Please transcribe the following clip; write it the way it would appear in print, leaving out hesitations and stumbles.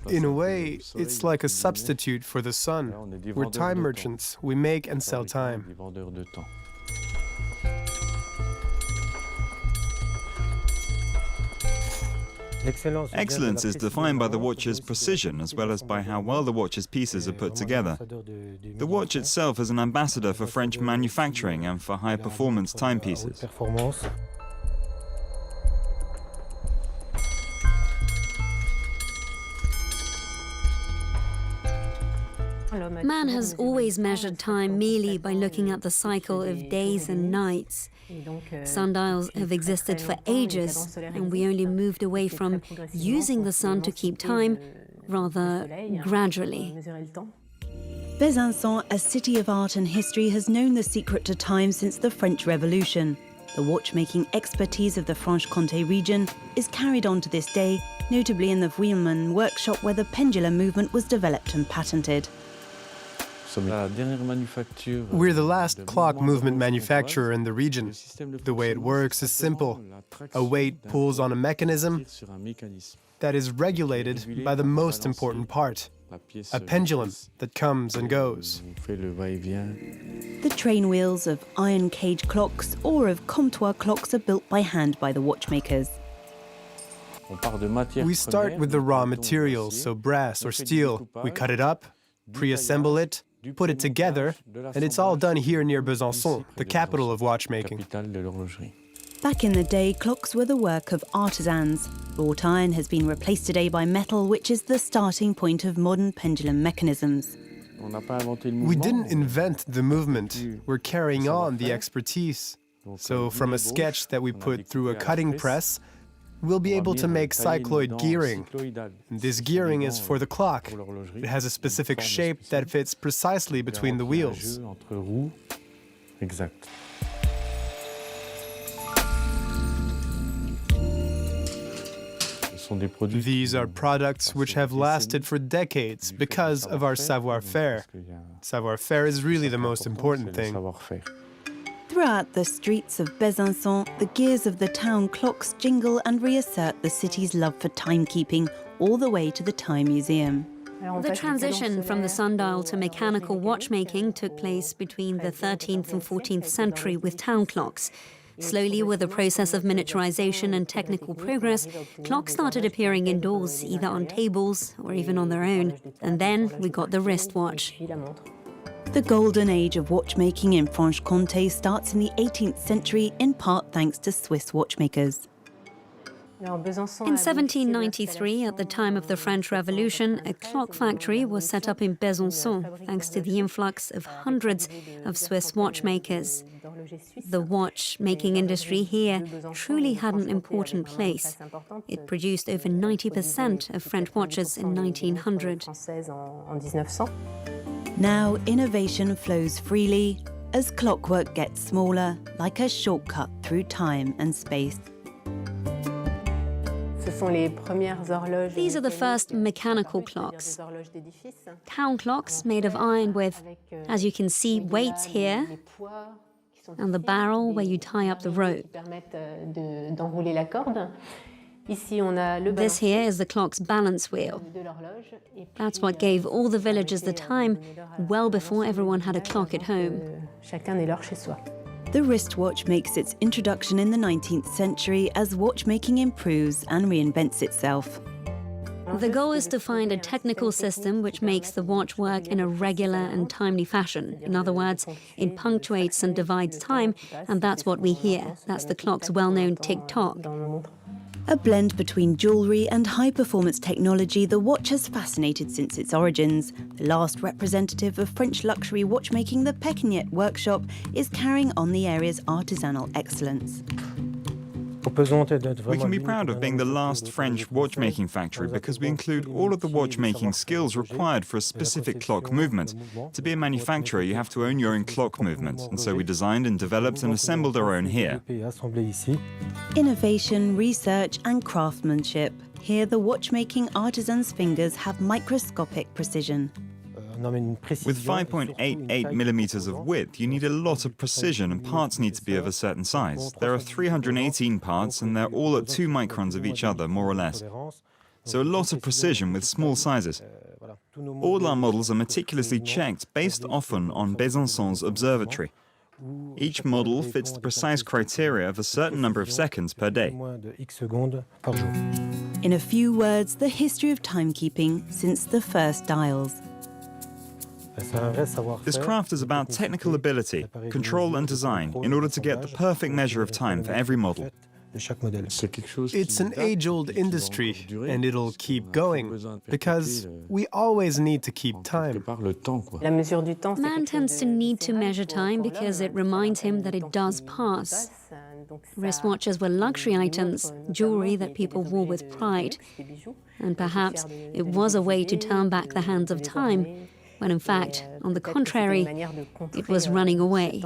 In a way, it's like a substitute for the sun. We're time merchants. We make and sell time. Excellence is defined by the watch's precision as well as by how well the watch's pieces are put together. The watch itself is an ambassador for French manufacturing and for high-performance timepieces. Man has always measured time merely by looking at the cycle of days and nights. Sundials have existed for ages, and we only moved away from using the sun to keep time, rather gradually. Besançon, a city of art and history, has known the secret to time since the French Revolution. The watchmaking expertise of the Franche-Comte region is carried on to this day, notably in the Vuillemin workshop where the pendulum movement was developed and patented. We're the last clock movement manufacturer in the region. The way it works is simple. A weight pulls on a mechanism that is regulated by the most important part, a pendulum that comes and goes. The train wheels of iron cage clocks or of comptoir clocks are built by hand by the watchmakers. We start with the raw materials, so brass or steel. We cut it up, pre-assemble it, put it together, and it's all done here near Besançon, the capital of watchmaking. Back in the day, clocks were the work of artisans. Wrought iron has been replaced today by metal, which is the starting point of modern pendulum mechanisms. We didn't invent the movement, we're carrying on the expertise. So from a sketch that we put through a cutting press, we'll be able to make cycloid gearing. And this gearing is for the clock. It has a specific shape that fits precisely between the wheels. These are products which have lasted for decades because of our savoir-faire. Savoir-faire is really the most important thing. Throughout the streets of Besançon, the gears of the town clocks jingle and reassert the city's love for timekeeping, all the way to the Time Museum. The transition from the sundial to mechanical watchmaking took place between the 13th and 14th century with town clocks. Slowly, with the process of miniaturization and technical progress, clocks started appearing indoors, either on tables or even on their own. And then we got the wristwatch. The golden age of watchmaking in Franche-Comte starts in the 18th century, in part thanks to Swiss watchmakers. In 1793, at the time of the French Revolution, a clock factory was set up in Besançon, thanks to the influx of hundreds of Swiss watchmakers. The watchmaking industry here truly had an important place. It produced over 90% of French watches in 1900. Now innovation flows freely as clockwork gets smaller, like a shortcut through time and space. These are the first mechanical clocks. Town clocks made of iron with, as you can see, weights here, and the barrel where you tie up the rope. This here is the clock's balance wheel. That's what gave all the villagers the time well before everyone had a clock at home. The wristwatch makes its introduction in the 19th century as watchmaking improves and reinvents itself. The goal is to find a technical system which makes the watch work in a regular and timely fashion. In other words, it punctuates and divides time, and that's what we hear. That's the clock's well-known tick-tock. A blend between jewellery and high-performance technology, the watch has fascinated since its origins. The last representative of French luxury watchmaking, the Pékiniet workshop, is carrying on the area's artisanal excellence. We can be proud of being the last French watchmaking factory because we include all of the watchmaking skills required for a specific clock movement. To be a manufacturer, you have to own your own clock movement, and so we designed and developed and assembled our own here. Innovation, research and craftsmanship. Here the watchmaking artisan's fingers have microscopic precision. With 5.88 millimeters of width, you need a lot of precision and parts need to be of a certain size. There are 318 parts and they're all at 2 microns of each other, more or less. so a lot of precision with small sizes. All our models are meticulously checked based often on Besançon's observatory. Each model fits the precise criteria of a certain number of seconds per day. In a few words, the history of timekeeping since the first dials. This craft is about technical ability, control and design in order to get the perfect measure of time for every model. It's an age-old industry, and it'll keep going, because we always need to keep time. Man tends to need to measure time because it reminds him that it does pass. Wristwatches were luxury items, jewelry that people wore with pride. And perhaps it was a way to turn back the hands of time, when in fact, on the contrary, it was running away.